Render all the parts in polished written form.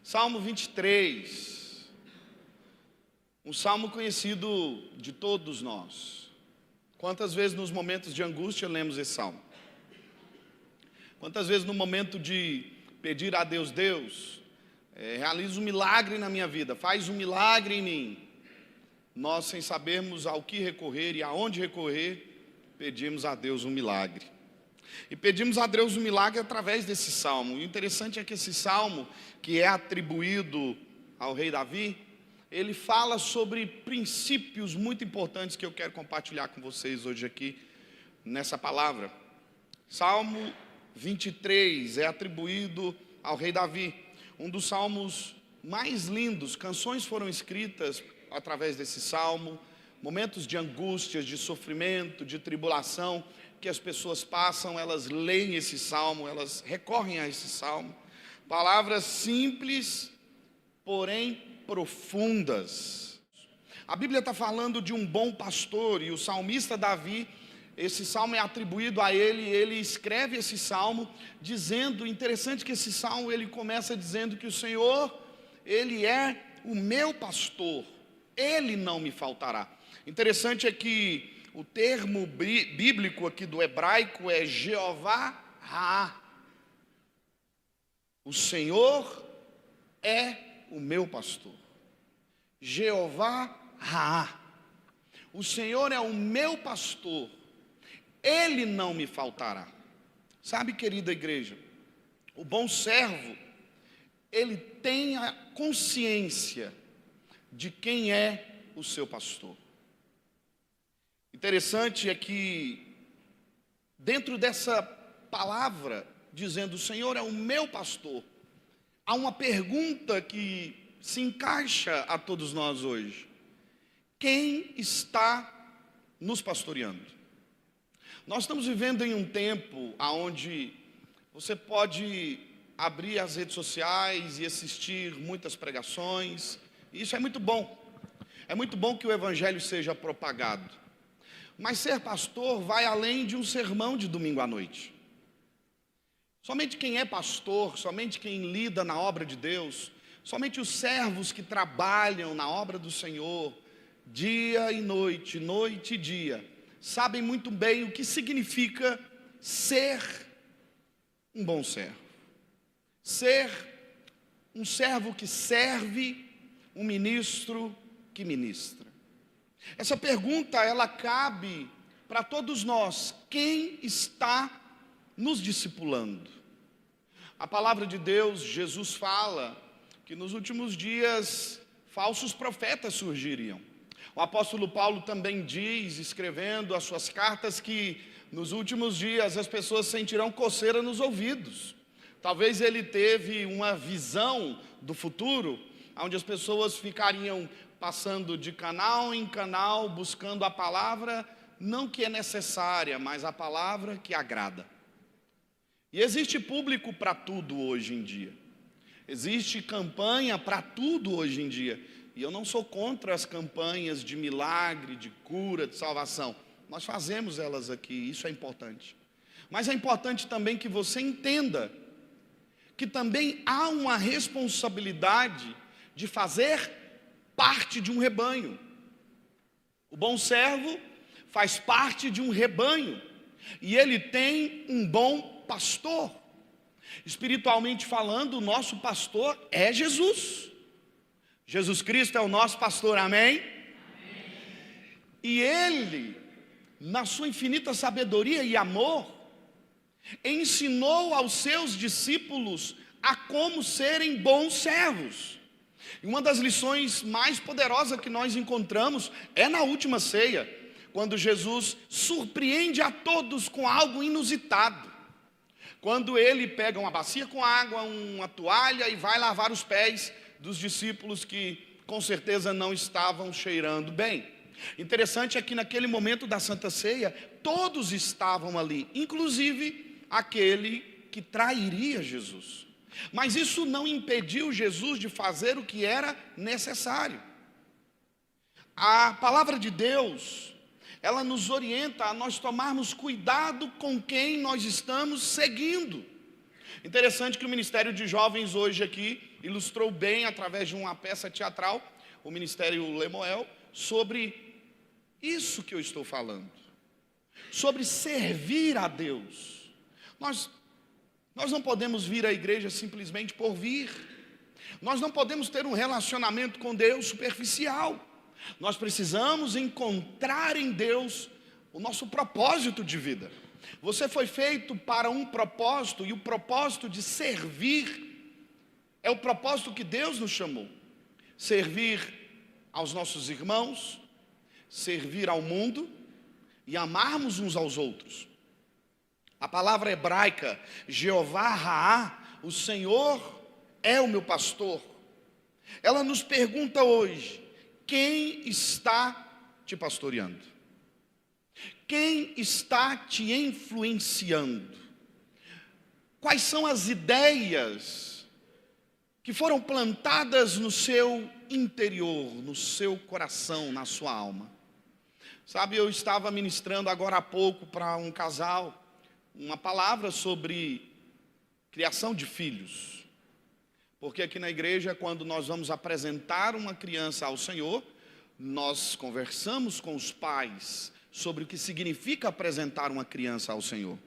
Salmo 23, um salmo conhecido de todos nós. Quantas vezes nos momentos de angústia lemos esse salmo? Quantas vezes no momento de pedir a Deus, realiza um milagre na minha vida, faz um milagre em mim, nós sem sabermos ao que recorrer e aonde recorrer, pedimos a Deus um milagre. E pedimos a Deus um milagre através desse salmo. O interessante é que esse salmo, que é atribuído ao rei Davi, ele fala sobre princípios muito importantes que eu quero compartilhar com vocês hoje aqui, nessa palavra. Salmo 23 é atribuído ao rei Davi, um dos salmos mais lindos. Canções foram escritas através desse salmo, momentos de angústias, de sofrimento, de tribulação que as pessoas passam, elas leem esse salmo, elas recorrem a esse salmo. Palavras simples, porém profundas. A Bíblia está falando de um bom pastor, e o salmista Davi, esse salmo é atribuído a ele, e ele escreve esse salmo dizendo, interessante que esse salmo ele começa dizendo que o Senhor, Ele é o meu pastor, Ele não me faltará. Interessante é que o termo bíblico aqui do hebraico é Jeová Ra. O Senhor é o meu pastor. Jeová Ra. O Senhor é o meu pastor. Ele não me faltará. Sabe, querida igreja, o bom servo, ele tem a consciência de quem é o seu pastor. Interessante é que, dentro dessa palavra, dizendo, o Senhor é o meu pastor, há uma pergunta que se encaixa a todos nós hoje. Quem está nos pastoreando? Nós estamos vivendo em um tempo onde você pode abrir as redes sociais e assistir muitas pregações, e isso é muito bom. É muito bom que o evangelho seja propagado. Mas ser pastor vai além de um sermão de domingo à noite. Somente quem é pastor, somente quem lida na obra de Deus, somente os servos que trabalham na obra do Senhor, dia e noite, noite e dia, sabem muito bem o que significa ser um bom servo. Ser um servo que serve, um ministro que ministra. Essa pergunta, ela cabe para todos nós. Quem está nos discipulando? A palavra de Deus, Jesus fala que nos últimos dias falsos profetas surgiriam. O apóstolo Paulo também diz, escrevendo as suas cartas, que nos últimos dias as pessoas sentirão coceira nos ouvidos. Talvez ele teve uma visão do futuro, onde as pessoas ficariam passando de canal em canal, buscando a palavra, não que é necessária, mas a palavra que agrada. E existe público para tudo hoje em dia. Existe campanha para tudo hoje em dia. E eu não sou contra as campanhas de milagre, de cura, de salvação. Nós fazemos elas aqui, isso é importante. Mas é importante também que você entenda que também há uma responsabilidade de fazer parte de um rebanho. O bom servo faz parte de um rebanho e ele tem um bom pastor. Espiritualmente falando, o nosso pastor é Jesus. Jesus Cristo é o nosso pastor, amém? E ele, na sua infinita sabedoria e amor, ensinou aos seus discípulos a como serem bons servos. E uma das lições mais poderosas que nós encontramos é na última ceia, quando Jesus surpreende a todos com algo inusitado. Quando ele pega uma bacia com água, uma toalha e vai lavar os pés dos discípulos que com certeza não estavam cheirando bem. Interessante é que naquele momento da Santa Ceia, todos estavam ali, inclusive aquele que trairia Jesus. Mas isso não impediu Jesus de fazer o que era necessário. A palavra de Deus, ela nos orienta a nós tomarmos cuidado com quem nós estamos seguindo. Interessante que o Ministério de Jovens hoje aqui ilustrou bem, através de uma peça teatral, o Ministério Lemuel, sobre isso que eu estou falando. Sobre servir a Deus. Nós não podemos vir à igreja simplesmente por vir. Nós não podemos ter um relacionamento com Deus superficial. Nós precisamos encontrar em Deus o nosso propósito de vida. Você foi feito para um propósito, e o propósito de servir é o propósito que Deus nos chamou. Servir aos nossos irmãos, servir ao mundo e amarmos uns aos outros. A palavra hebraica, Jeová Raá, o Senhor é o meu pastor. Ela nos pergunta hoje: quem está te pastoreando? Quem está te influenciando? Quais são as ideias que foram plantadas no seu interior, no seu coração, na sua alma? Sabe, eu estava ministrando agora há pouco para um casal uma palavra sobre criação de filhos. Porque aqui na igreja, quando nós vamos apresentar uma criança ao Senhor, nós conversamos com os pais sobre o que significa apresentar uma criança ao Senhor.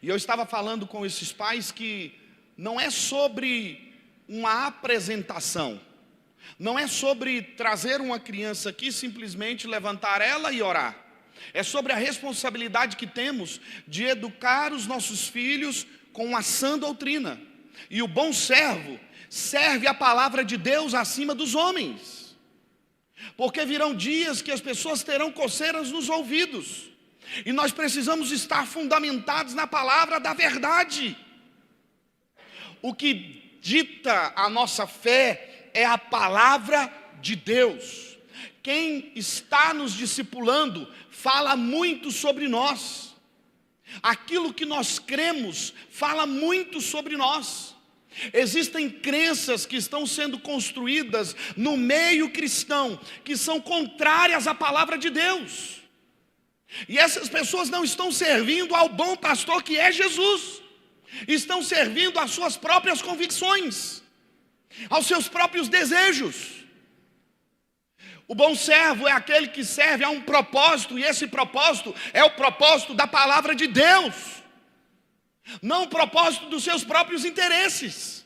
E eu estava falando com esses pais que não é sobre uma apresentação, não é sobre trazer uma criança aqui, simplesmente levantar ela e orar. É sobre a responsabilidade que temos de educar os nossos filhos com uma sã doutrina. E o bom servo serve a palavra de Deus acima dos homens. Porque virão dias que as pessoas terão coceiras nos ouvidos. E nós precisamos estar fundamentados na palavra da verdade. O que dita a nossa fé é a palavra de Deus. Quem está nos discipulando fala muito sobre nós. Aquilo que nós cremos fala muito sobre nós. Existem crenças que estão sendo construídas no meio cristão, que são contrárias à palavra de Deus. E essas pessoas não estão servindo ao bom pastor que é Jesus. Estão servindo às suas próprias convicções, aos seus próprios desejos. O bom servo é aquele que serve a um propósito, e esse propósito é o propósito da palavra de Deus, não o propósito dos seus próprios interesses.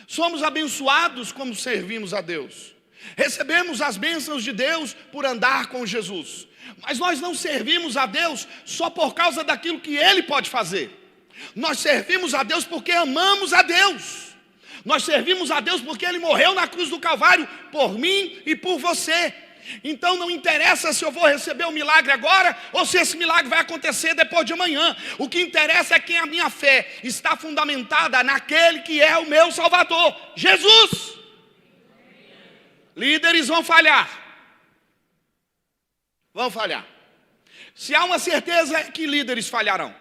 Somos abençoados como servimos a Deus. Recebemos as bênçãos de Deus por andar com Jesus. Mas nós não servimos a Deus só por causa daquilo que Ele pode fazer. Nós servimos a Deus porque amamos a Deus. Nós servimos a Deus porque Ele morreu na cruz do Calvário por mim e por você. Então não interessa se eu vou receber o milagre agora ou se esse milagre vai acontecer depois de amanhã. O que interessa é que a minha fé está fundamentada naquele que é o meu Salvador, Jesus. Líderes vão falhar. Vão falhar. Se há uma certeza é que líderes falharão.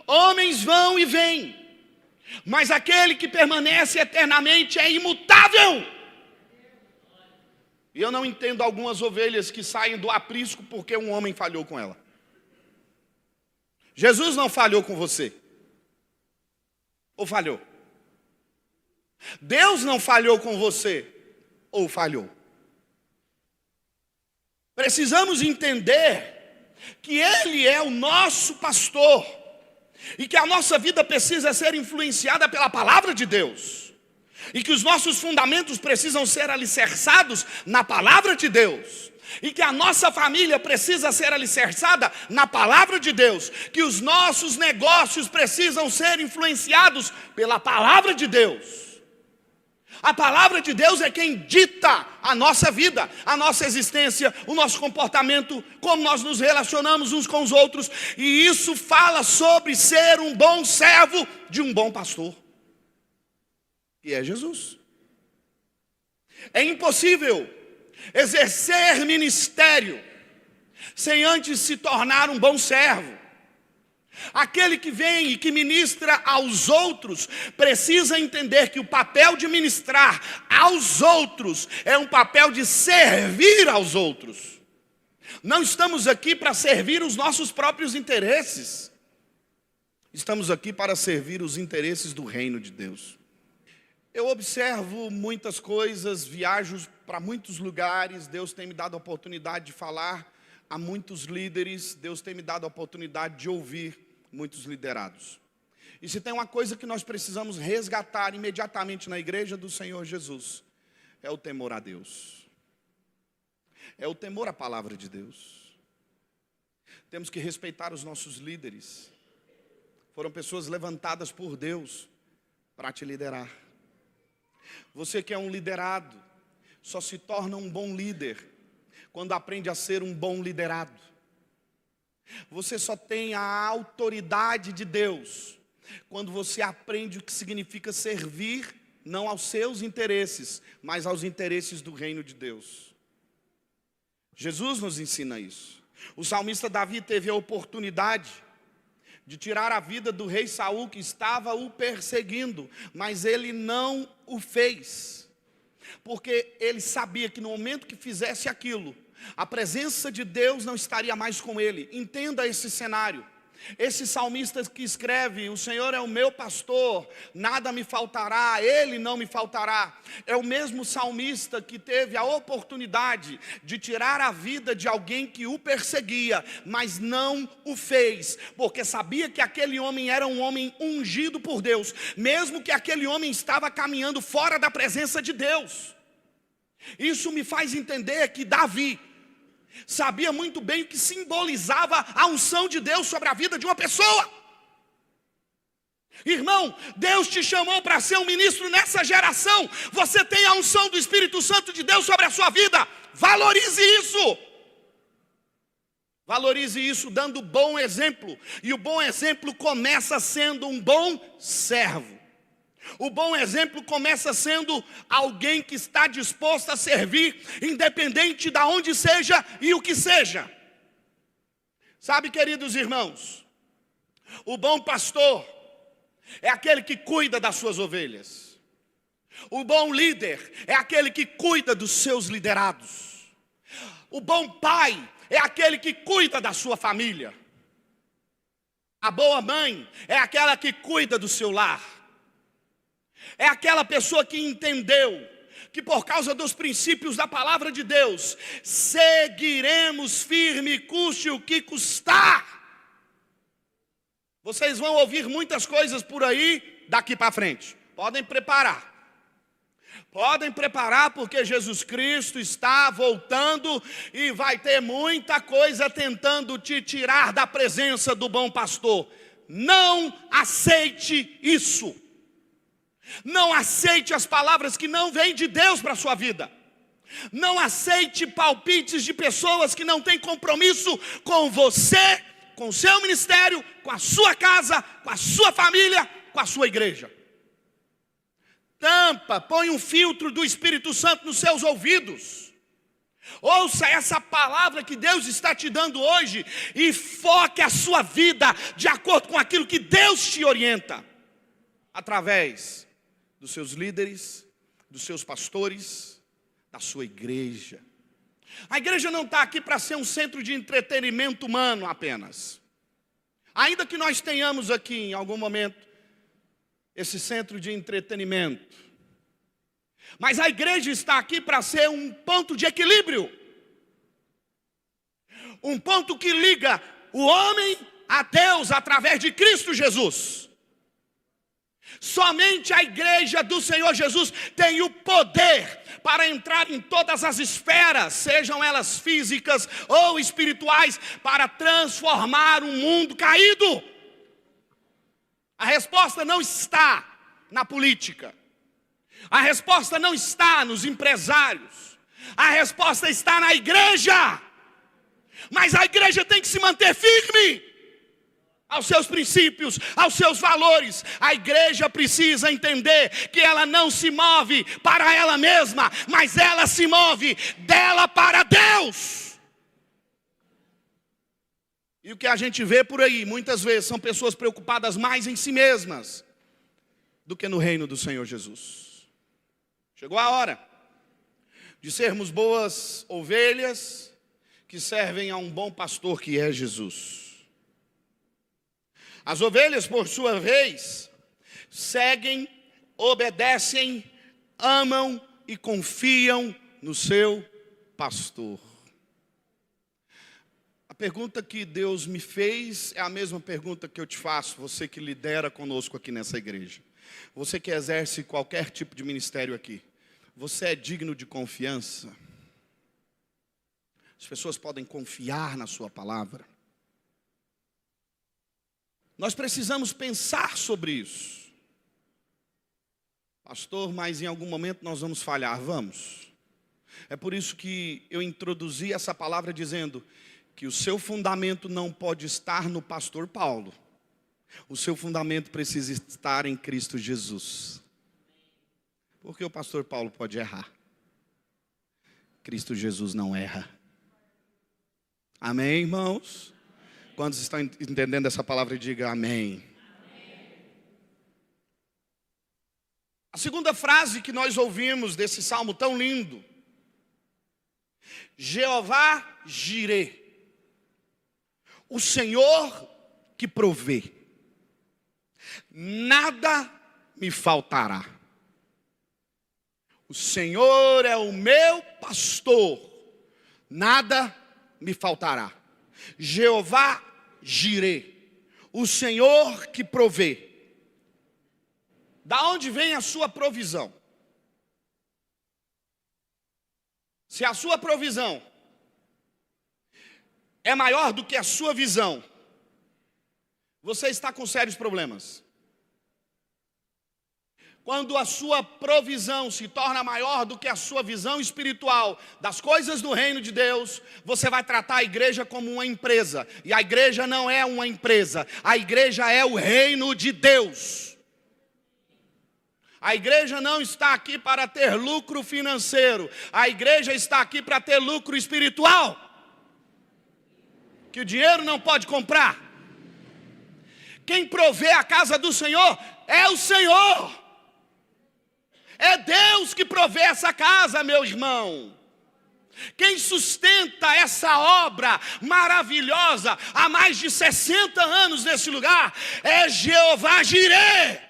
Homens vão e vêm, mas aquele que permanece eternamente é imutável. E eu não entendo algumas ovelhas que saem do aprisco porque um homem falhou com ela. Jesus não falhou com você. Ou falhou? Deus não falhou com você. Ou falhou? Precisamos entender que Ele é o nosso pastor e que a nossa vida precisa ser influenciada pela palavra de Deus, e que os nossos fundamentos precisam ser alicerçados na palavra de Deus, e que a nossa família precisa ser alicerçada na palavra de Deus, que os nossos negócios precisam ser influenciados pela palavra de Deus. A palavra de Deus é quem dita a nossa vida, a nossa existência, o nosso comportamento, como nós nos relacionamos uns com os outros. E isso fala sobre ser um bom servo de um bom pastor, que é Jesus. É impossível exercer ministério sem antes se tornar um bom servo. Aquele que vem e que ministra aos outros precisa entender que o papel de ministrar aos outros é um papel de servir aos outros. Não estamos aqui para servir os nossos próprios interesses. Estamos aqui para servir os interesses do reino de Deus. Eu observo muitas coisas, viajo para muitos lugares, Deus tem me dado a oportunidade de falar a muitos líderes, Deus tem me dado a oportunidade de ouvir muitos liderados. E se tem uma coisa que nós precisamos resgatar imediatamente na igreja do Senhor Jesus, é o temor a Deus. É o temor à palavra de Deus. Temos que respeitar os nossos líderes. Foram pessoas levantadas por Deus para te liderar. Você que é um liderado, só se torna um bom líder quando aprende a ser um bom liderado. Você só tem a autoridade de Deus quando você aprende o que significa servir, não aos seus interesses, mas aos interesses do reino de Deus. Jesus nos ensina isso. O salmista Davi teve a oportunidade de tirar a vida do rei Saul, que estava o perseguindo, mas ele não o fez, porque ele sabia que no momento que fizesse aquilo, a presença de Deus não estaria mais com ele. Entenda esse cenário. Esse salmista que escreve: o Senhor é o meu pastor, nada me faltará, Ele não me faltará, é o mesmo salmista que teve a oportunidade de tirar a vida de alguém que o perseguia, mas não o fez, porque sabia que aquele homem era um homem ungido por Deus, mesmo que aquele homem estava caminhando fora da presença de Deus. Isso me faz entender que Davi sabia muito bem o que simbolizava a unção de Deus sobre a vida de uma pessoa. Irmão, Deus te chamou para ser um ministro nessa geração. Você tem a unção do Espírito Santo de Deus sobre a sua vida. Valorize isso. Valorize isso dando bom exemplo. E o bom exemplo começa sendo um bom servo. O bom exemplo começa sendo alguém que está disposto a servir, independente de onde seja e o que seja. Sabe, queridos irmãos, o bom pastor é aquele que cuida das suas ovelhas. O bom líder é aquele que cuida dos seus liderados. O bom pai é aquele que cuida da sua família. A boa mãe é aquela que cuida do seu lar. É aquela pessoa que entendeu que por causa dos princípios da palavra de Deus, seguiremos firme, custe o que custar. Vocês vão ouvir muitas coisas por aí daqui para frente. Podem preparar. Podem preparar, porque Jesus Cristo está voltando e vai ter muita coisa tentando te tirar da presença do bom pastor. Não aceite isso. Não aceite as palavras que não vêm de Deus para a sua vida. Não aceite palpites de pessoas que não têm compromisso com você, com o seu ministério, com a sua casa, com a sua família, com a sua igreja. Tampa, põe um filtro do Espírito Santo nos seus ouvidos. Ouça essa palavra que Deus está te dando hoje e foque a sua vida de acordo com aquilo que Deus te orienta, através dos seus líderes, dos seus pastores, da sua igreja. A igreja não está aqui para ser um centro de entretenimento humano apenas. Ainda que nós tenhamos aqui em algum momento esse centro de entretenimento, mas a igreja está aqui para ser um ponto de equilíbrio. Um ponto que liga o homem a Deus através de Cristo Jesus. Somente a igreja do Senhor Jesus tem o poder para entrar em todas as esferas, sejam elas físicas ou espirituais, para transformar um mundo caído. A resposta não está na política. A resposta não está nos empresários. A resposta está na igreja. Mas a igreja tem que se manter firme aos seus princípios, aos seus valores. A igreja precisa entender que ela não se move para ela mesma, mas ela se move dela para Deus. E o que a gente vê por aí, muitas vezes, são pessoas preocupadas mais em si mesmas do que no reino do Senhor Jesus. Chegou a hora de sermos boas ovelhas que servem a um bom pastor que é Jesus. As ovelhas, por sua vez, seguem, obedecem, amam e confiam no seu pastor. A pergunta que Deus me fez é a mesma pergunta que eu te faço, você que lidera conosco aqui nessa igreja. Você que exerce qualquer tipo de ministério aqui. Você é digno de confiança? As pessoas podem confiar na sua palavra? Nós precisamos pensar sobre isso. Pastor, mas em algum momento nós vamos falhar. Vamos. É por isso que eu introduzi essa palavra dizendo que o seu fundamento não pode estar no pastor Paulo. O seu fundamento precisa estar em Cristo Jesus. Porque o pastor Paulo pode errar. Cristo Jesus não erra. Amém, irmãos? Quantos estão entendendo essa palavra, diga amém. A segunda frase que nós ouvimos desse salmo tão lindo: Jeová Jirê, o Senhor que provê, nada me faltará. O Senhor é o meu pastor, nada me faltará. Jeová Jirê, o Senhor que provê. Da onde vem a sua provisão? Se a sua provisão é maior do que a sua visão, você está com sérios problemas. Quando a sua provisão se torna maior do que a sua visão espiritual das coisas do reino de Deus, você vai tratar a igreja como uma empresa. E a igreja não é uma empresa, a igreja é o reino de Deus. A igreja não está aqui para ter lucro financeiro, a igreja está aqui para ter lucro espiritual, que o dinheiro não pode comprar. Quem provê a casa do Senhor é o Senhor. É Deus que provê essa casa, meu irmão. Quem sustenta essa obra maravilhosa há mais de 60 anos nesse lugar é Jeová Jirê.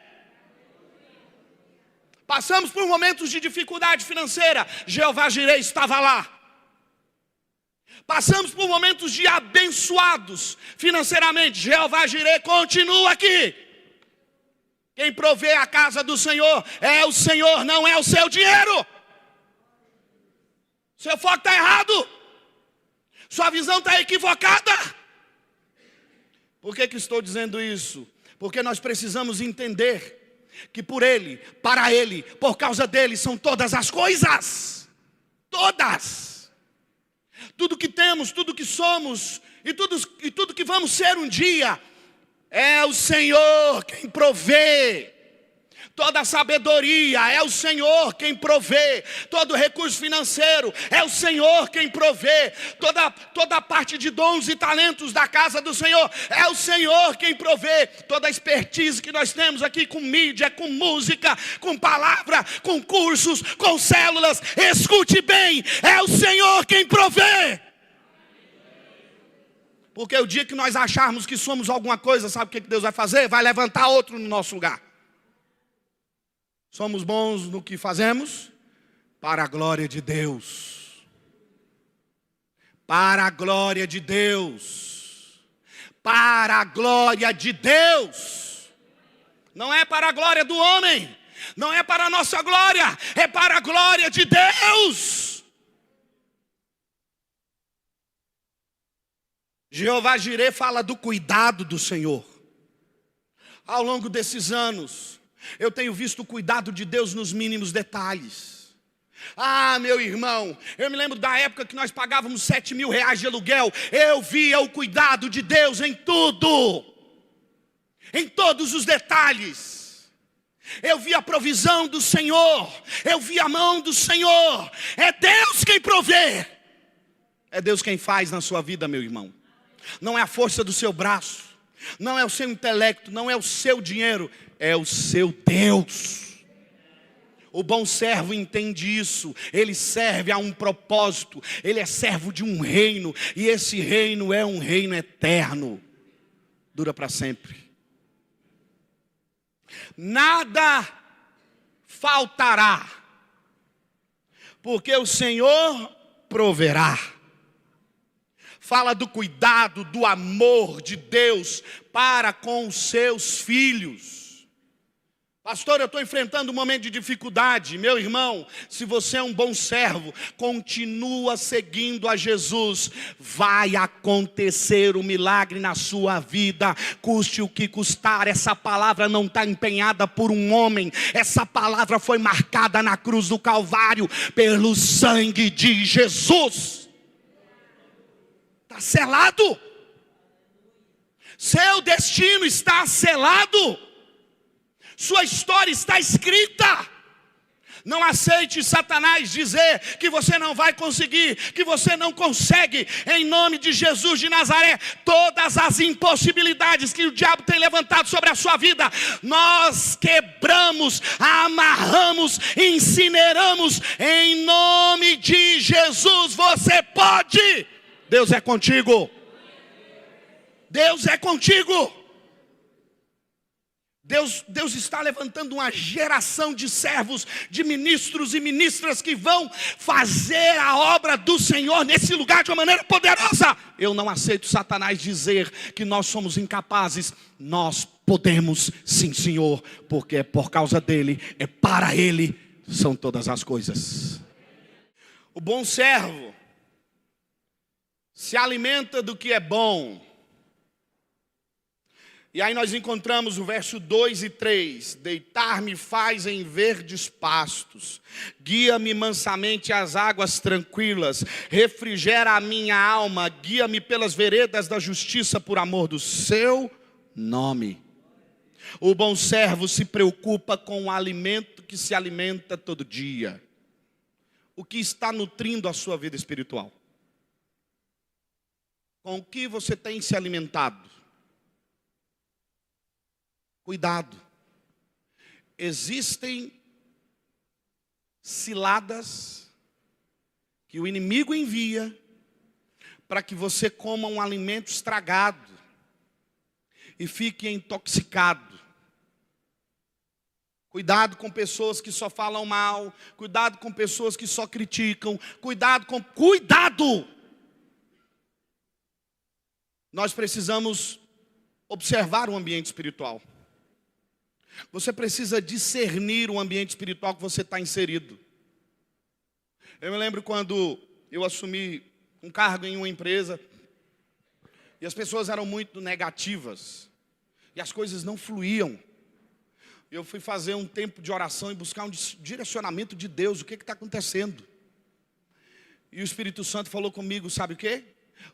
Passamos por momentos de dificuldade financeira, Jeová Jirê estava lá. Passamos por momentos de abençoados financeiramente, Jeová Jirê continua aqui. Quem provê a casa do Senhor é o Senhor, não é o seu dinheiro. Seu foco está errado. Sua visão está equivocada. Por que estou dizendo isso? Porque nós precisamos entender que por Ele, para Ele, por causa dEle, são todas as coisas. Todas. Tudo que temos, tudo que somos e tudo que vamos ser um dia, é o Senhor quem provê. Toda a sabedoria é o Senhor quem provê. Todo recurso financeiro é o Senhor quem provê. Toda a parte de dons e talentos da casa do Senhor é o Senhor quem provê. Toda a expertise que nós temos aqui com mídia, com música, com palavra, com cursos, com células, escute bem, é o Senhor quem provê. Porque o dia que nós acharmos que somos alguma coisa, sabe o que Deus vai fazer? Vai levantar outro no nosso lugar. Somos bons no que fazemos para a glória de Deus. Para a glória de Deus. Para a glória de Deus. Não é para a glória do homem. Não é para a nossa glória. É para a glória de Deus. Jeová Jirê fala do cuidado do Senhor. Ao longo desses anos, eu tenho visto o cuidado de Deus nos mínimos detalhes. Ah, meu irmão, eu me lembro da época que nós pagávamos 7 mil reais de aluguel. Eu via o cuidado de Deus em tudo, em todos os detalhes. Eu vi a provisão do Senhor, eu vi a mão do Senhor. É Deus quem provê. É Deus quem faz na sua vida, meu irmão. Não é a força do seu braço, não é o seu intelecto, não é o seu dinheiro, é o seu Deus. O bom servo entende isso. Ele serve a um propósito. Ele é servo de um reino. E esse reino é um reino eterno. Dura para sempre. nada faltará, porque o Senhor proverá. Fala do cuidado, do amor de Deus para com os seus filhos. Pastor, eu estou enfrentando um momento de dificuldade. Meu irmão, se você é um bom servo, continua seguindo a Jesus. Vai acontecer um milagre na sua vida, custe o que custar. Essa palavra não está empenhada por um homem. Essa palavra foi marcada na cruz do Calvário pelo sangue de Jesus. Está selado. Seu destino está selado. Sua história está escrita. Não aceite Satanás dizer que você não vai conseguir, que você não consegue. Em nome de Jesus de Nazaré, todas as impossibilidades que o diabo tem levantado sobre a sua vida, nós quebramos, amarramos, incineramos. Em nome de Jesus, você pode. Deus é contigo. Deus é contigo. Deus está levantando uma geração de servos, de ministros e ministras que vão fazer a obra do Senhor nesse lugar de uma maneira poderosa. Eu não aceito Satanás dizer que nós somos incapazes. Nós podemos sim, Senhor, porque é por causa dele, é para ele, são todas as coisas. O bom servo se alimenta do que é bom. E aí nós encontramos o verso 2 e 3. Deitar-me faz em verdes pastos, guia-me mansamente às águas tranquilas, refrigera a minha alma, guia-me pelas veredas da justiça por amor do seu nome. O bom servo se preocupa com o alimento que se alimenta todo dia. O que está nutrindo a sua vida espiritual? Com o que você tem se alimentado? Cuidado, existem ciladas que o inimigo envia para que você coma um alimento estragado e fique intoxicado. Cuidado com pessoas que só falam mal, cuidado com pessoas que só criticam, cuidado! Nós precisamos observar o ambiente espiritual. Você precisa discernir o ambiente espiritual que você está inserido. Eu me lembro quando eu assumi um cargo em uma empresa e as pessoas eram muito negativas e as coisas não fluíam. Eu fui fazer um tempo de oração e buscar um direcionamento de Deus. O que está acontecendo? E o Espírito Santo falou comigo, sabe o quê?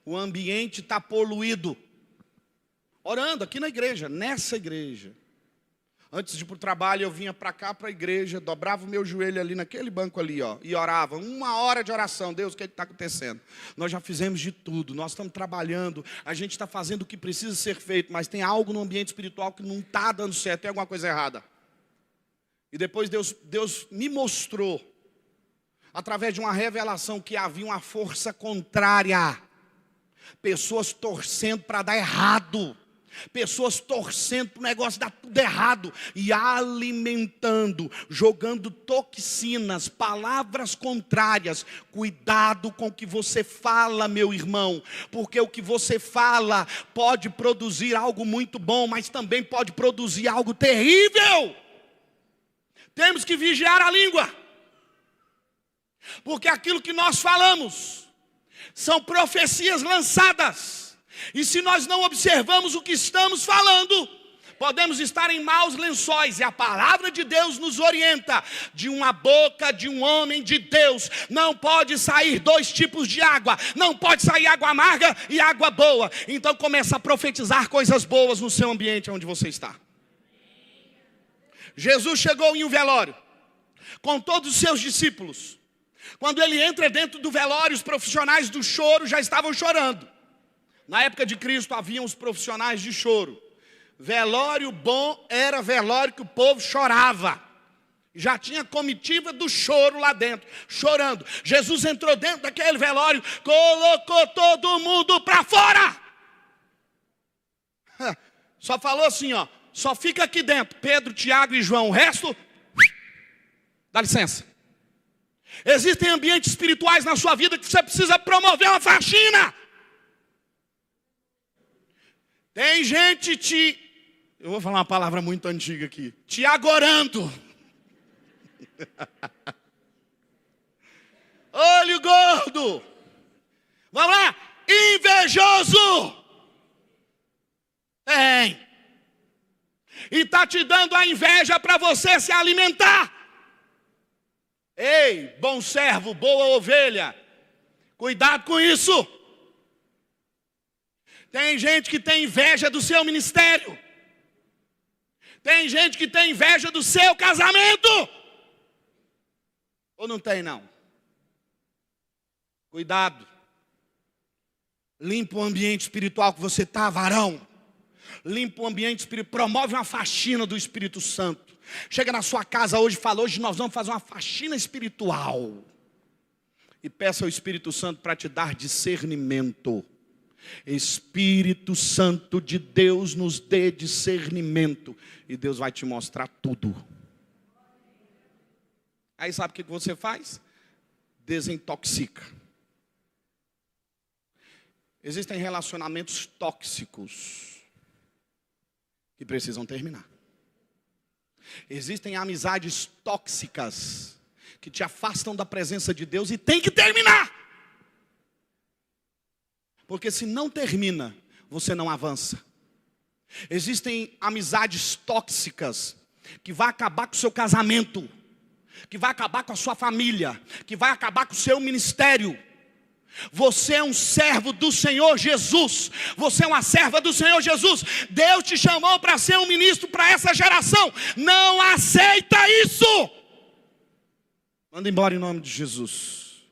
O ambiente está poluído. Orando aqui na igreja, nessa igreja. Antes de ir para o trabalho, eu vinha para cá, para a igreja, dobrava o meu joelho ali naquele banco ali, ó, e orava. 1 hora de oração. Deus, o que está acontecendo? Nós já fizemos de tudo, nós estamos trabalhando, a gente está fazendo o que precisa ser feito, mas tem algo no ambiente espiritual que não está dando certo, tem alguma coisa errada. E depois Deus me mostrou, através de uma revelação, que havia uma força contrária. Pessoas torcendo para dar errado. Pessoas torcendo para o negócio dar tudo errado e alimentando, jogando toxinas, palavras contrárias. Cuidado com o que você fala, meu irmão, porque o que você fala pode produzir algo muito bom, mas também pode produzir algo terrível. Temos que vigiar a língua, porque aquilo que nós falamos são profecias lançadas. E se nós não observamos o que estamos falando, podemos estar em maus lençóis. E a palavra de Deus nos orienta. De uma boca de um homem de Deus não pode sair 2 tipos de água. Não pode sair água amarga e água boa. Então começa a profetizar coisas boas no seu ambiente onde você está. Jesus chegou em um velório com todos os seus discípulos. Quando ele entra dentro do velório, os profissionais do choro já estavam chorando. Na época de Cristo haviam os profissionais de choro. Velório bom era velório que o povo chorava. Já tinha comitiva do choro lá dentro, chorando. Jesus entrou dentro daquele velório, colocou todo mundo para fora. Só falou assim, ó: só fica aqui dentro, Pedro, Tiago e João. O resto, dá licença. Existem ambientes espirituais na sua vida que você precisa promover uma faxina. Tem gente eu vou falar uma palavra muito antiga aqui, te agorando. Olho gordo. Vamos lá, invejoso. Tem. E está te dando a inveja para você se alimentar. Ei, bom servo, boa ovelha, cuidado com isso. Tem gente que tem inveja do seu ministério. Tem gente que tem inveja do seu casamento. Ou não tem, não? Cuidado. Limpa o ambiente espiritual que você está, varão. Limpa o ambiente espiritual. Promove uma faxina do Espírito Santo. Chega na sua casa hoje e fala, hoje nós vamos fazer uma faxina espiritual. E peça ao Espírito Santo para te dar discernimento. Espírito Santo de Deus nos dê discernimento. E Deus vai te mostrar tudo. Aí sabe o que você faz? Desintoxica. Existem relacionamentos tóxicos que precisam terminar. Existem amizades tóxicas que te afastam da presença de Deus e tem que terminar. Porque se não termina, você não avança. Existem amizades tóxicas que vai acabar com o seu casamento, que vai acabar com a sua família, que vai acabar com o seu ministério. Você é um servo do Senhor Jesus. Você é uma serva do Senhor Jesus. Deus te chamou para ser um ministro para essa geração. Não aceita isso. Manda embora em nome de Jesus.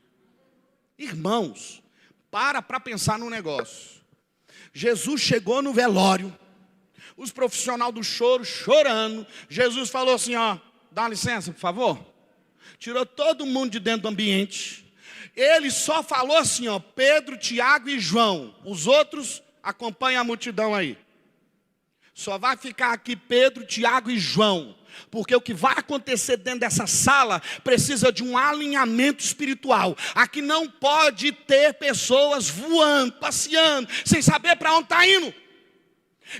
Irmãos, para pensar num negócio. Jesus chegou no velório. Os profissionais do choro chorando. Jesus falou assim, ó, dá licença, por favor. Tirou todo mundo de dentro do ambiente. Ele só falou assim, ó, Pedro, Tiago e João. Os outros acompanham a multidão aí. Só vai ficar aqui Pedro, Tiago e João. Porque o que vai acontecer dentro dessa sala precisa de um alinhamento espiritual. Aqui não pode ter pessoas voando, passeando, sem saber para onde está indo.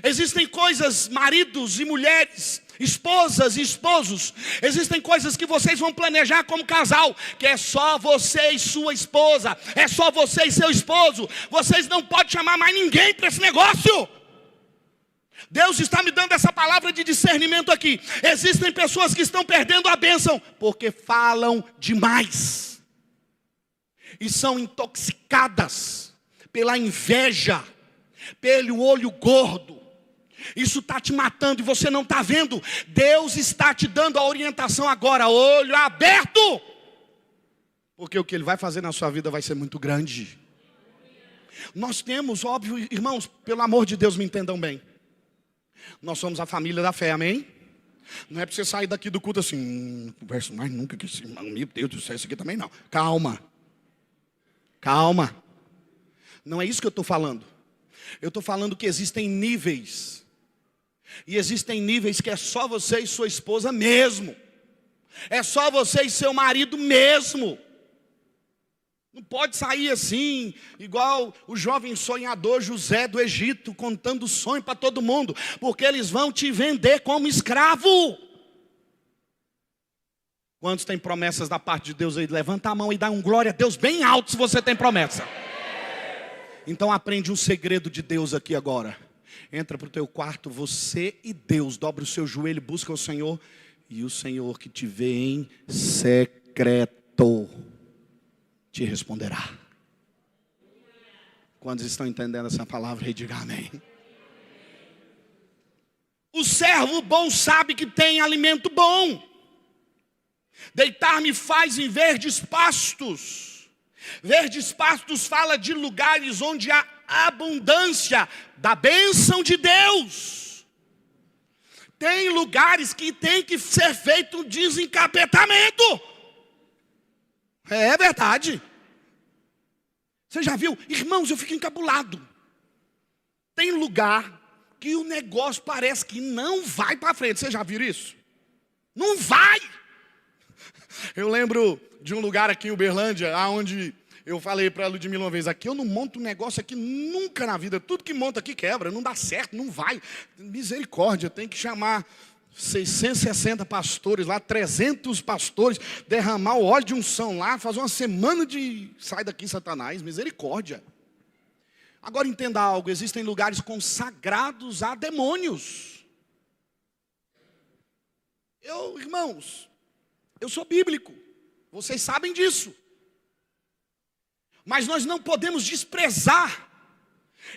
Existem coisas, maridos e mulheres, esposas e esposos, existem coisas que vocês vão planejar como casal, que é só você e sua esposa, é só você e seu esposo. Vocês não podem chamar mais ninguém para esse negócio. Deus está me dando essa palavra de discernimento aqui. Existem pessoas que estão perdendo a bênção porque falam demais e são intoxicadas pela inveja, pelo olho gordo. Isso está te matando e você não está vendo. Deus está te dando a orientação agora, olho aberto, porque o que Ele vai fazer na sua vida vai ser muito grande. Nós temos, óbvio, irmãos, pelo amor de Deus, me entendam bem, nós somos a família da fé, amém? Não é para você sair daqui do culto assim, não converso mais nunca com esse irmão, meu Deus do céu, isso aqui também não. Calma, calma, não é isso que eu estou falando. Eu estou falando que existem níveis. E existem níveis que é só você e sua esposa mesmo. É só você e seu marido mesmo. Não pode sair assim, igual o jovem sonhador José do Egito, contando sonho para todo mundo, porque eles vão te vender como escravo. Quantos têm promessas da parte de Deus aí? Levanta a mão e dá um glória a Deus bem alto se você tem promessa. Então aprende um segredo de Deus aqui agora. Entra para o teu quarto, você e Deus. Dobra o seu joelho, busca o Senhor. E o Senhor que te vê em secreto te responderá. Quantos estão entendendo essa palavra? Diga amém. O servo bom sabe que tem alimento bom. Deitar-me faz em verdes pastos. Verdes pastos fala de lugares onde há abundância da bênção de Deus. Tem lugares que tem que ser feito um desencapetamento. É verdade. Você já viu? Irmãos, eu fico encabulado. Tem lugar que o negócio parece que não vai para frente. Vocês já viram isso? Não vai! Eu lembro de um lugar aqui em Uberlândia, onde eu falei para a Ludmila uma vez, aqui eu não monto um negócio aqui nunca na vida. Tudo que monta aqui quebra, não dá certo, não vai. Misericórdia, tem que chamar 660 pastores lá, 300 pastores, derramar o óleo de unção lá, fazer uma semana de sai daqui Satanás, misericórdia. Agora entenda algo, existem lugares consagrados a demônios. Irmãos, eu sou bíblico, vocês sabem disso. Mas nós não podemos desprezar.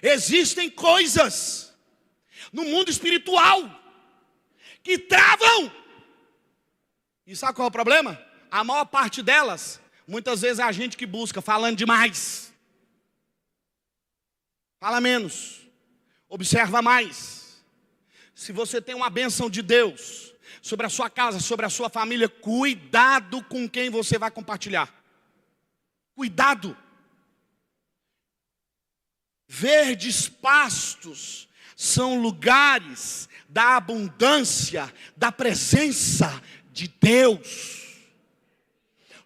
Existem coisas no mundo espiritual que travam. E sabe qual é o problema? A maior parte delas, muitas vezes é a gente que busca, falando demais. Fala menos, observa mais. Se você tem uma bênção de Deus sobre a sua casa, sobre a sua família, cuidado com quem você vai compartilhar. Cuidado. Verdes pastos são lugares da abundância, da presença de Deus.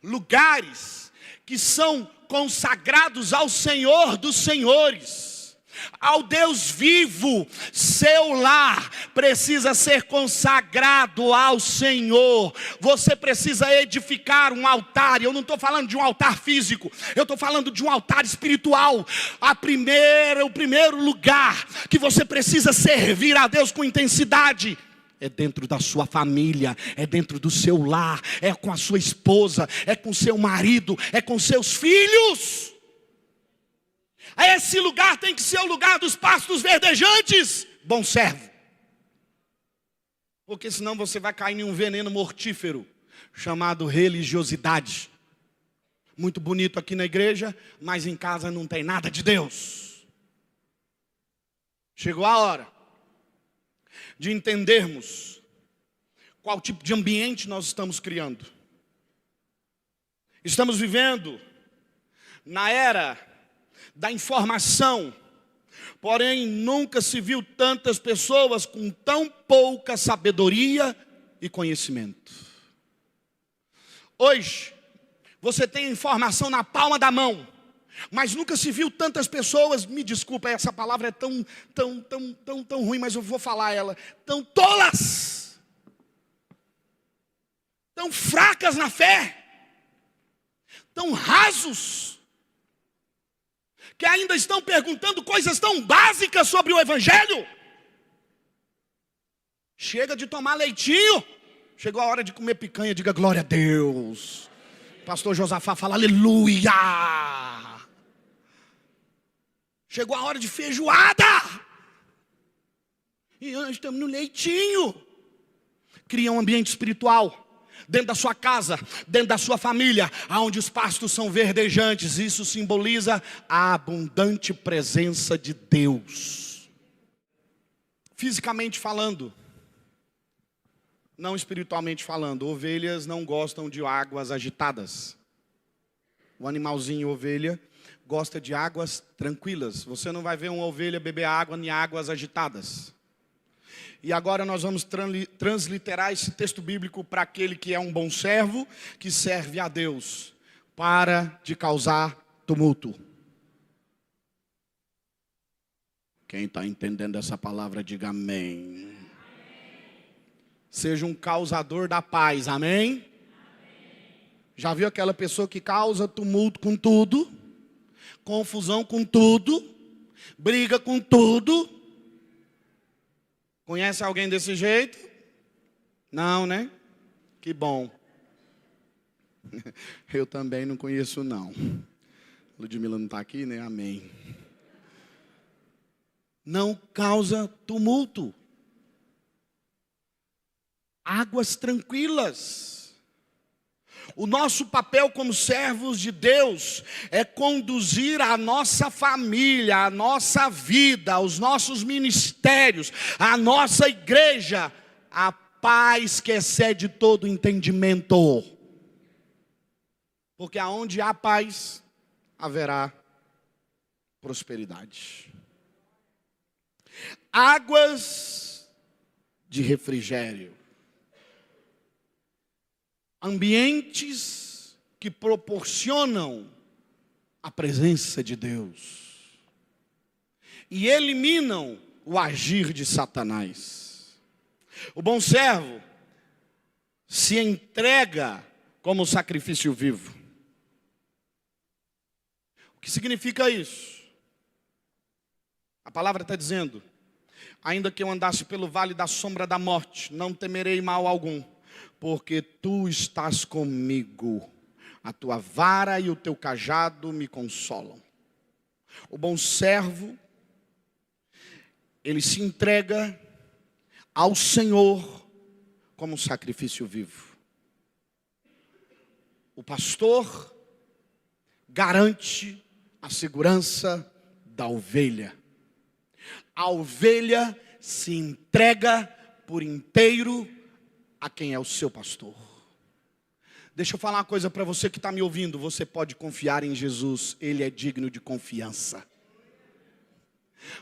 Lugares que são consagrados ao Senhor dos Senhores, ao Deus vivo. Seu lar precisa ser consagrado ao Senhor. Você precisa edificar um altar. Eu não estou falando de um altar físico, eu estou falando de um altar espiritual. O primeiro lugar que você precisa servir a Deus com intensidade é dentro da sua família, é dentro do seu lar, é com a sua esposa, é com seu marido, é com seus filhos. Esse lugar tem que ser o lugar dos pastos verdejantes, bom servo. Porque senão você vai cair em um veneno mortífero, chamado religiosidade. Muito bonito aqui na igreja, mas em casa não tem nada de Deus. Chegou a hora de entendermos qual tipo de ambiente nós estamos criando. Estamos vivendo na era da informação, porém nunca se viu tantas pessoas com tão pouca sabedoria e conhecimento. Hoje, você tem informação na palma da mão, mas nunca se viu tantas pessoas, me desculpa, essa palavra é tão ruim, mas eu vou falar ela, tão tolas, tão fracas na fé, tão rasos, que ainda estão perguntando coisas tão básicas sobre o Evangelho. Chega de tomar leitinho, chegou a hora de comer picanha, diga glória a Deus. Pastor Josafá fala aleluia. Chegou a hora de feijoada, e nós estamos no leitinho. Cria um ambiente espiritual dentro da sua casa, dentro da sua família, onde os pastos são verdejantes. Isso simboliza a abundante presença de Deus. Fisicamente falando, não espiritualmente falando, ovelhas não gostam de águas agitadas. O animalzinho ovelha gosta de águas tranquilas. Você não vai ver uma ovelha beber água em águas agitadas. E agora nós vamos transliterar esse texto bíblico para aquele que é um bom servo, que serve a Deus. Para de causar tumulto. Quem está entendendo essa palavra, diga amém. Seja um causador da paz, amém? Já viu aquela pessoa que causa tumulto com tudo? Confusão com tudo? Briga com tudo? Conhece alguém desse jeito? Não, né? Que bom. Eu também não conheço, não. Ludmila não está aqui, né? Amém. Não causa tumulto. Águas tranquilas. O nosso papel como servos de Deus é conduzir a nossa família, a nossa vida, os nossos ministérios, a nossa igreja, a paz que excede todo entendimento. Porque aonde há paz, haverá prosperidade. águas de refrigério. Ambientes que proporcionam a presença de Deus e eliminam o agir de Satanás. O bom servo se entrega como sacrifício vivo. O que significa isso? A palavra está dizendo: ainda que eu andasse pelo vale da sombra da morte, não temerei mal algum, porque tu estás comigo. A tua vara e o teu cajado me consolam. O bom servo, ele se entrega ao Senhor como sacrifício vivo. O pastor garante a segurança da ovelha. A ovelha se entrega por inteiro a quem é o seu pastor. Deixa eu falar uma coisa para você que está me ouvindo. Você pode confiar em Jesus, Ele é digno de confiança.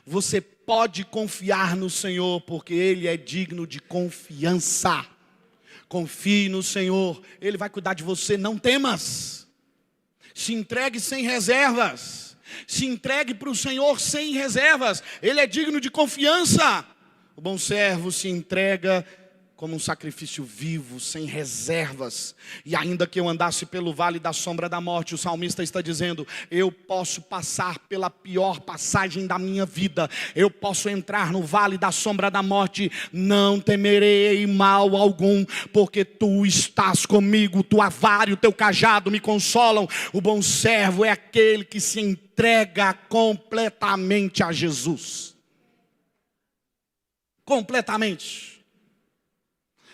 Você pode confiar no Senhor, porque Ele é digno de confiança. Confie no Senhor, Ele vai cuidar de você, não temas. Se entregue sem reservas. Se entregue para o Senhor sem reservas. Ele é digno de confiança. O bom servo se entrega como um sacrifício vivo, sem reservas. E ainda que eu andasse pelo vale da sombra da morte, o salmista está dizendo: eu posso passar pela pior passagem da minha vida, eu posso entrar no vale da sombra da morte, não temerei mal algum, porque tu estás comigo, tua vara e o teu cajado me consolam. O bom servo é aquele que se entrega completamente a Jesus. Completamente.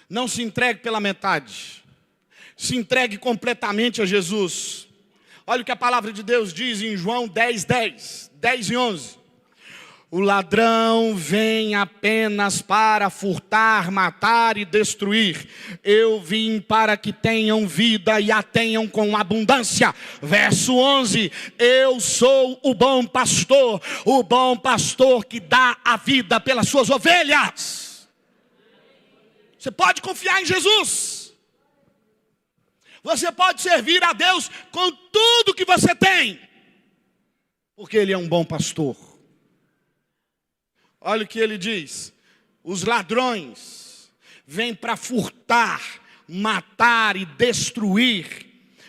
Não se entregue pela metade. Se entregue completamente a Jesus. Olha o que a palavra de Deus diz em João 10 e 11. O ladrão vem apenas para furtar, matar e destruir. Eu vim para que tenham vida e a tenham com abundância. Verso 11. Eu sou o bom pastor que dá a vida pelas suas ovelhas. Você pode confiar em Jesus. Você pode servir a Deus com tudo que você tem, porque Ele é um bom pastor. Olha o que ele diz: os ladrões vêm para furtar, matar e destruir,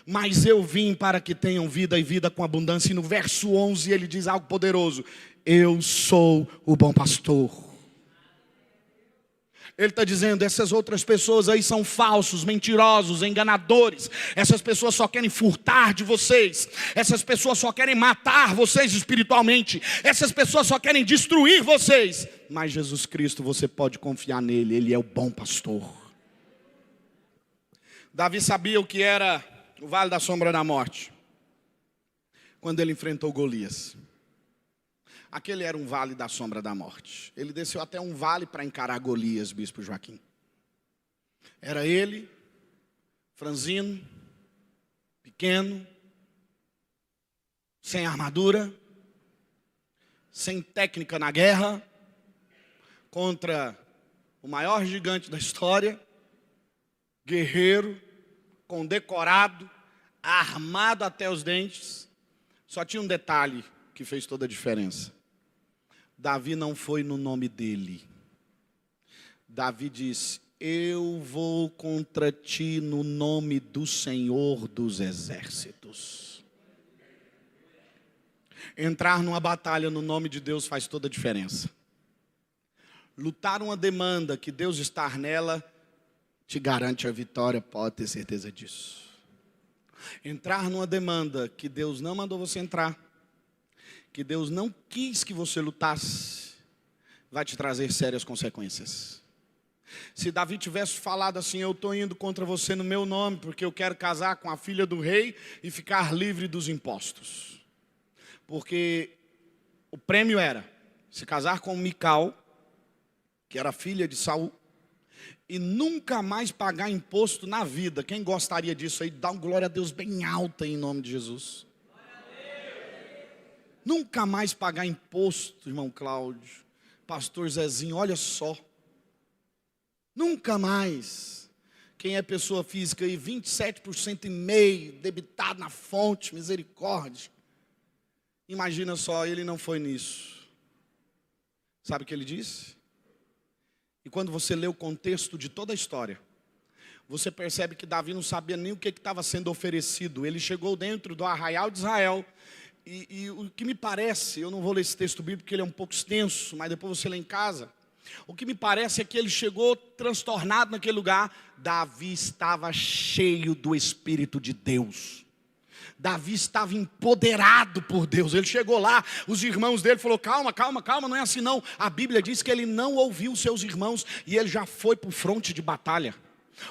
mas eu vim para que tenham vida e vida com abundância. E no verso 11 ele diz algo poderoso: eu sou o bom pastor. Ele está dizendo: essas outras pessoas aí são falsos, mentirosos, enganadores. Essas pessoas só querem furtar de vocês. Essas pessoas só querem matar vocês espiritualmente. Essas pessoas só querem destruir vocês. Mas Jesus Cristo, você pode confiar nele. Ele é o bom pastor. Davi sabia o que era o vale da sombra da morte quando ele enfrentou Golias. Aquele era um vale da sombra da morte. Ele desceu até um vale para encarar Golias, bispo Joaquim. Era ele, franzino, pequeno, sem armadura, sem técnica na guerra, contra o maior gigante da história, guerreiro, condecorado, armado até os dentes. Só tinha um detalhe que fez toda a diferença. Davi não foi no nome dele. Davi disse: eu vou contra ti no nome do Senhor dos Exércitos. Entrar numa batalha no nome de Deus faz toda a diferença. Lutar uma demanda que Deus está nela te garante a vitória, pode ter certeza disso. Entrar numa demanda que Deus não mandou você entrar, que Deus não quis que você lutasse, vai te trazer sérias consequências. Se Davi tivesse falado assim: eu estou indo contra você no meu nome, porque eu quero casar com a filha do rei e ficar livre dos impostos. Porque o prêmio era se casar com Mical, que era filha de Saul, e nunca mais pagar imposto na vida. Quem gostaria disso aí? Dá uma glória a Deus bem alta em nome de Jesus. Nunca mais pagar imposto, irmão Cláudio. pastor Zezinho, olha só. Nunca mais. Quem é pessoa física aí, 27,5% debitado na fonte, misericórdia. Imagina só, ele não foi nisso. Sabe o que ele disse? E quando você lê o contexto de toda a história, você percebe que Davi não sabia nem o que estava sendo oferecido. Ele chegou dentro do arraial de Israel. E o que me parece, eu não vou ler esse texto bíblico porque ele é um pouco extenso, mas depois você lê em casa. O que me parece é que ele chegou transtornado naquele lugar. Davi estava cheio do Espírito de Deus. Davi estava empoderado por Deus. Ele chegou lá, os irmãos dele falaram, calma, não é assim não. A Bíblia diz que ele não ouviu seus irmãos e ele já foi para o fronte de batalha.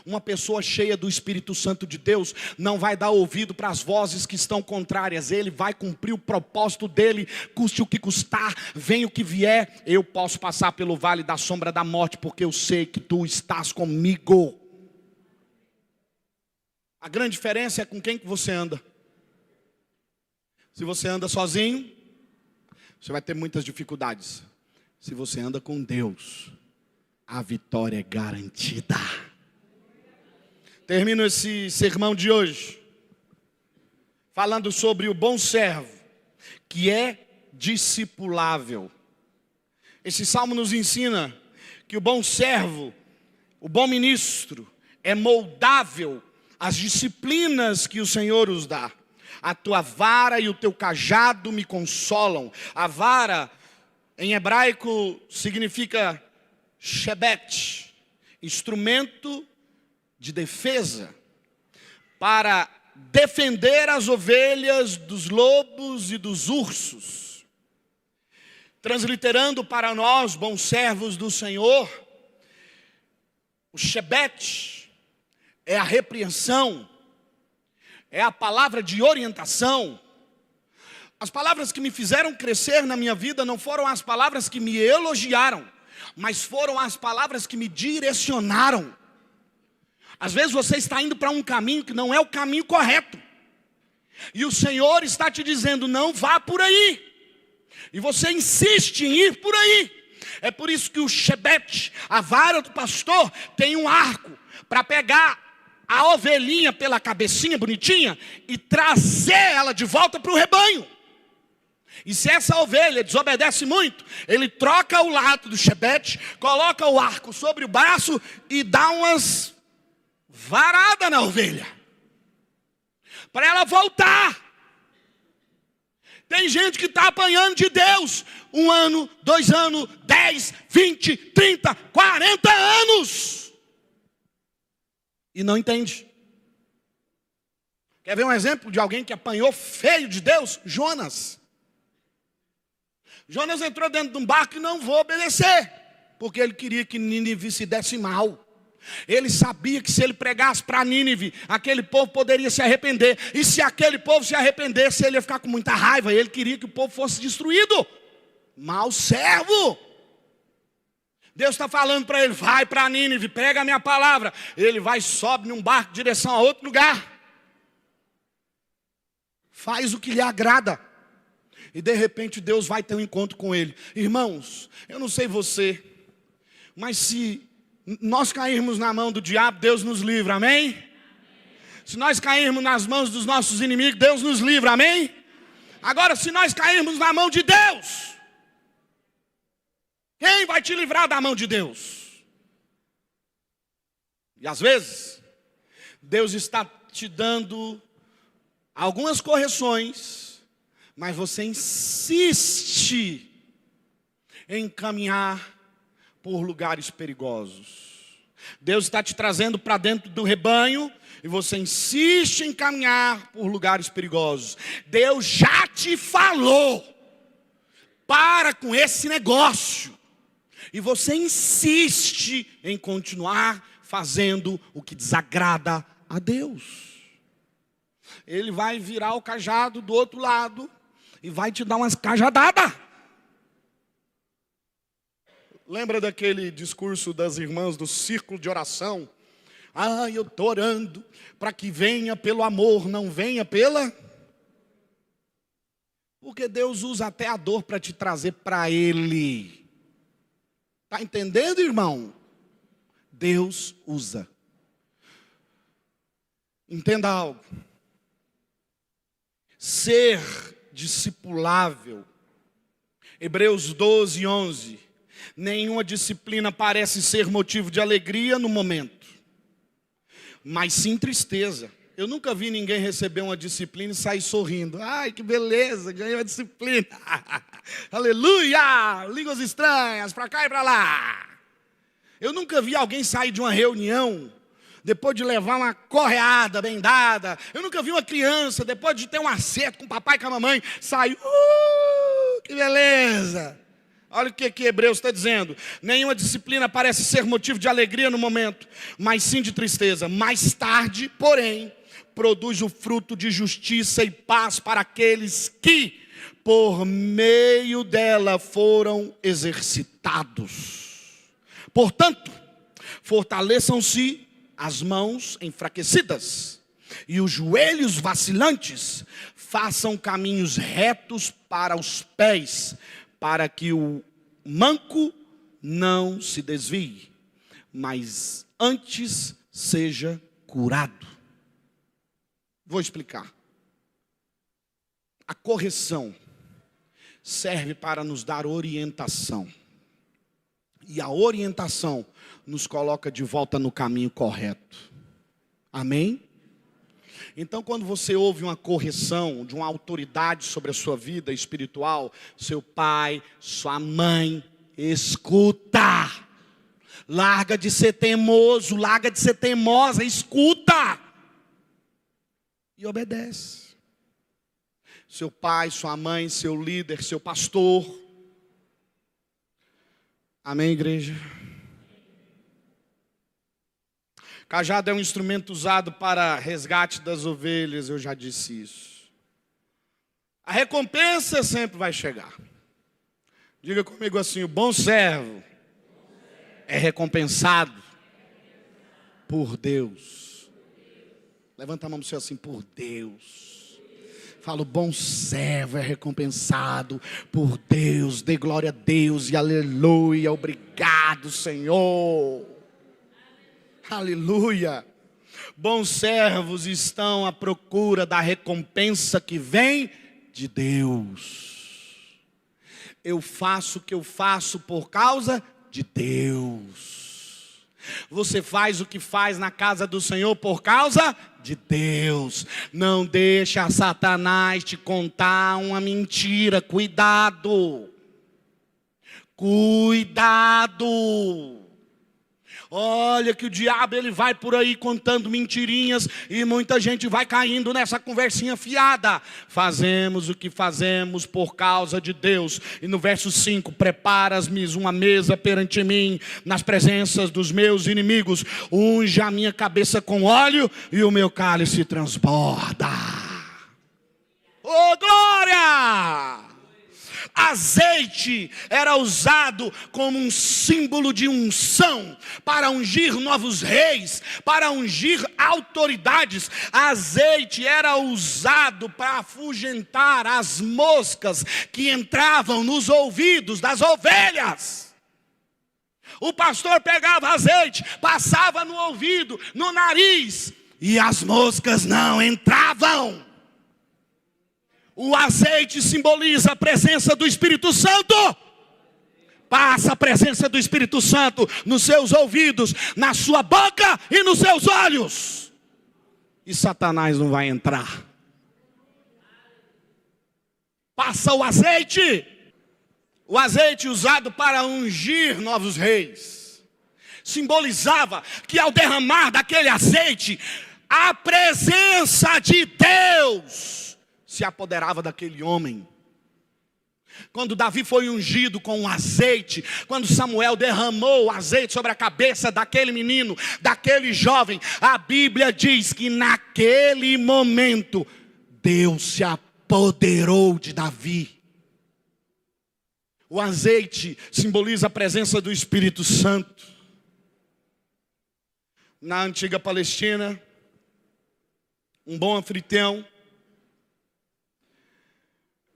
Uma pessoa cheia do Espírito Santo de Deus não vai dar ouvido para as vozes que estão contrárias. Ele vai cumprir o propósito dele, custe o que custar, venha o que vier. Eu posso passar pelo vale da sombra da morte, porque eu sei que tu estás comigo. A grande diferença é com quem que você anda. Se você anda sozinho, você vai ter muitas dificuldades. Se você anda com Deus, a vitória é garantida. Termino esse sermão de hoje falando sobre o bom servo, que é discipulável. Esse salmo nos ensina que o bom servo, o bom ministro, é moldável às disciplinas que o Senhor os dá. A tua vara e o teu cajado me consolam. A vara, em hebraico, significa shebet, instrumento de defesa, para defender as ovelhas dos lobos e dos ursos. Transliterando para nós, bons servos do Senhor, o shebet é a repreensão, é a palavra de orientação. As palavras que me fizeram crescer na minha vida não foram as palavras que me elogiaram, mas foram as palavras que me direcionaram. Às vezes você está indo para um caminho que não é o caminho correto. E o Senhor está te dizendo, não vá por aí. E você insiste em ir por aí. É por isso que o shebet, a vara do pastor, tem um arco para pegar a ovelhinha pela cabecinha bonitinha e trazer ela de volta para o rebanho. E se essa ovelha desobedece muito, ele troca o lado do shebet, coloca o arco sobre o braço e dá umas varada na ovelha, para ela voltar. Tem gente que está apanhando de Deus 1 ano, 2 anos, 10, 20, 30, 40 anos e não entende. Quer ver um exemplo de alguém que apanhou feio de Deus? Jonas. Jonas entrou dentro de um barco e não vou obedecer, porque ele queria que Nínive se desse mal. Ele sabia que se ele pregasse para Nínive, aquele povo poderia se arrepender. E se aquele povo se arrependesse, ele ia ficar com muita raiva. Ele queria que o povo fosse destruído. Mau servo. Deus está falando para ele, vai para Nínive, pega a minha palavra. Ele vai, sobe num barco em direção a outro lugar. Faz o que lhe agrada. E de repente Deus vai ter um encontro com ele. Irmãos, eu não sei você, mas se nós cairmos na mão do diabo, Deus nos livra, amém? Se nós cairmos nas mãos dos nossos inimigos, Deus nos livra, amém? Agora, se nós cairmos na mão de Deus, quem vai te livrar da mão de Deus? E às vezes, Deus está te dando algumas correções, mas você insiste em caminhar por lugares perigosos. Deus está te trazendo para dentro do rebanho e você insiste em caminhar por lugares perigosos. Deus já te falou, para com esse negócio. E você insiste em continuar fazendo o que desagrada a Deus. Ele vai virar o cajado do outro lado e vai te dar umas cajadadas. Lembra daquele discurso das irmãs do círculo de oração? Ah, eu estou orando para que venha pelo amor, não venha pela... Porque Deus usa até a dor para te trazer para Ele. Está entendendo, irmão? Deus usa. Entenda algo. Ser discipulável. Hebreus 12, 11. Nenhuma disciplina parece ser motivo de alegria no momento, mas sim tristeza. Eu nunca vi ninguém receber uma disciplina e sair sorrindo. Ai, que beleza, ganhei uma disciplina. Aleluia! Línguas estranhas, para cá e para lá. Eu nunca vi alguém sair de uma reunião depois de levar uma correada bem dada. Eu nunca vi uma criança, depois de ter um acerto com o papai e com a mamãe, sair, que beleza. Olha o que Hebreus está dizendo. Nenhuma disciplina parece ser motivo de alegria no momento, mas sim de tristeza. Mais tarde, porém, produz o fruto de justiça e paz para aqueles que, por meio dela, foram exercitados. Portanto, fortaleçam-se as mãos enfraquecidas e os joelhos vacilantes, façam caminhos retos para os pés, para que o manco não se desvie, mas antes seja curado. Vou explicar. A correção serve para nos dar orientação. E a orientação nos coloca de volta no caminho correto. Amém? Então, quando você ouve uma correção de uma autoridade sobre a sua vida espiritual, seu pai, sua mãe, escuta. Larga de ser teimoso, larga de ser teimosa, escuta. E obedece. Seu pai, sua mãe, seu líder, seu pastor. Amém, igreja? Cajado é um instrumento usado para resgate das ovelhas, eu já disse isso. A recompensa sempre vai chegar. Diga comigo assim: o bom servo é recompensado por Deus. Levanta a mão para o Senhor assim: por Deus. Fala, o bom servo é recompensado por Deus. Dê glória a Deus e aleluia. Obrigado, Senhor. Aleluia. Bons servos estão à procura da recompensa que vem de Deus. Eu faço o que eu faço por causa de Deus. Você faz o que faz na casa do Senhor por causa de Deus. Não deixa Satanás te contar uma mentira. Cuidado. Cuidado. Olha que o diabo ele vai por aí contando mentirinhas e muita gente vai caindo nessa conversinha fiada. Fazemos o que fazemos por causa de Deus. E no verso 5, preparas-me uma mesa perante mim, nas presenças dos meus inimigos. Unge a minha cabeça com óleo e o meu cálice transborda. Oh, glória! Azeite era usado como um símbolo de unção, para ungir novos reis, para ungir autoridades. Azeite era usado para afugentar as moscas que entravam nos ouvidos das ovelhas. O pastor pegava azeite, passava no ouvido, no nariz, e as moscas não entravam. O azeite simboliza a presença do Espírito Santo. Passa a presença do Espírito Santo nos seus ouvidos, na sua boca e nos seus olhos. E Satanás não vai entrar. Passa o azeite. O azeite usado para ungir novos reis. Simbolizava que ao derramar daquele azeite, a presença de Deus se apoderava daquele homem. Quando Davi foi ungido com o azeite, quando Samuel derramou o azeite sobre a cabeça daquele menino, daquele jovem, a Bíblia diz que naquele momento Deus se apoderou de Davi. O azeite simboliza a presença do Espírito Santo. Na antiga Palestina, um bom anfitrião,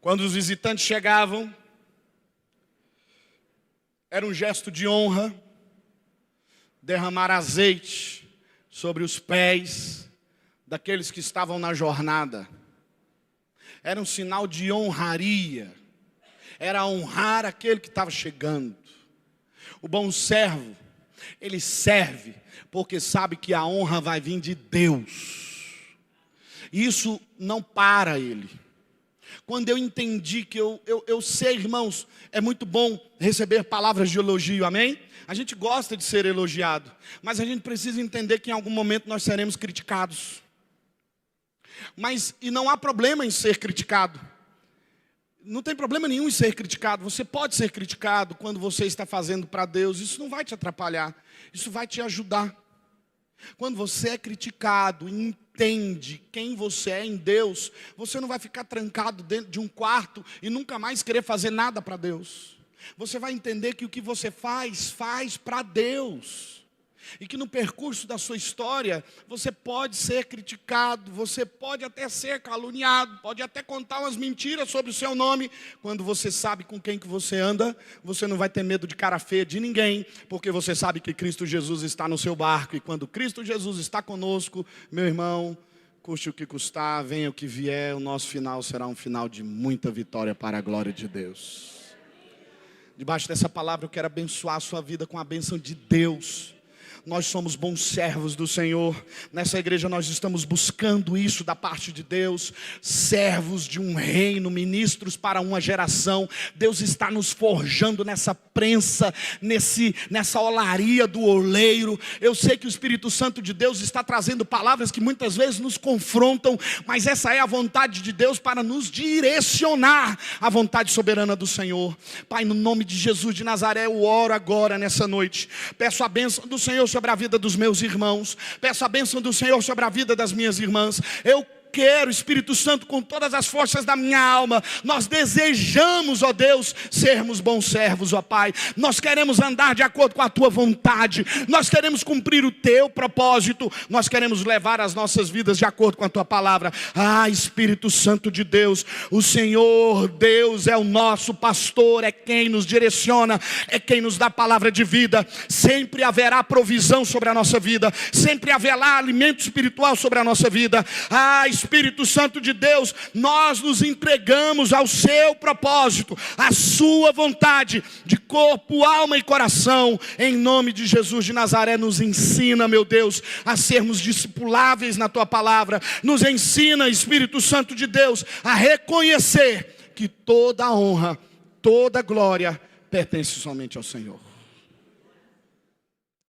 quando os visitantes chegavam, Era um gesto de honra derramar azeite sobre os pés daqueles que estavam na jornada. Era um sinal de honraria. Era honrar aquele que estava chegando. O bom servo, ele serve porque sabe que a honra vai vir de Deus. Isso não para ele. Quando eu entendi que eu sei, irmãos, é muito bom receber palavras de elogio, amém? A gente gosta de ser elogiado, mas a gente precisa entender que em algum momento nós seremos criticados. E não há problema em ser criticado. Não tem problema nenhum em ser criticado. Você pode ser criticado quando você está fazendo para Deus. Isso não vai te atrapalhar, isso vai te ajudar. Quando você é criticado e entende quem você é em Deus, você não vai ficar trancado dentro de um quarto e nunca mais querer fazer nada para Deus. Você vai entender que o que você faz para Deus. E que no percurso da sua história, você pode ser criticado, você pode até ser caluniado, pode até contar umas mentiras sobre o seu nome. Quando você sabe com quem que você anda, você não vai ter medo de cara feia de ninguém, porque você sabe que Cristo Jesus está no seu barco. E quando Cristo Jesus está conosco, meu irmão, custe o que custar, venha o que vier, o nosso final será um final de muita vitória para a glória de Deus. Debaixo dessa palavra eu quero abençoar a sua vida com a bênção de Deus. Nós somos bons servos do Senhor. Nessa igreja nós estamos buscando isso da parte de Deus. Servos de um reino, ministros para uma geração. Deus está nos forjando nessa prensa, nessa olaria do oleiro. Eu sei que o Espírito Santo de Deus está trazendo palavras que muitas vezes nos confrontam, mas essa é a vontade de Deus para nos direcionar à vontade soberana do Senhor. Pai, no nome de Jesus de Nazaré, eu oro agora nessa noite. Peço a bênção do Senhor sobre a vida dos meus irmãos. Peço a bênção do Senhor sobre a vida das minhas irmãs. Eu quero, Espírito Santo, com todas as forças da minha alma, nós desejamos, ó Deus, sermos bons servos, ó Pai. Nós queremos andar de acordo com a Tua vontade. Nós queremos cumprir o Teu propósito. Nós queremos levar as nossas vidas de acordo com a Tua palavra. Ah, Espírito Santo de Deus, o Senhor Deus é o nosso pastor, é quem nos direciona, é quem nos dá palavra de vida. Sempre haverá provisão sobre a nossa vida. Sempre haverá alimento espiritual sobre a nossa vida. Ah, Espírito Santo de Deus, nós nos entregamos ao seu propósito, à sua vontade, de corpo, alma e coração. Em nome de Jesus de Nazaré, nos ensina, meu Deus, a sermos discipuláveis na tua palavra. Nos ensina, Espírito Santo de Deus, a reconhecer que toda a honra, toda a glória pertence somente ao Senhor.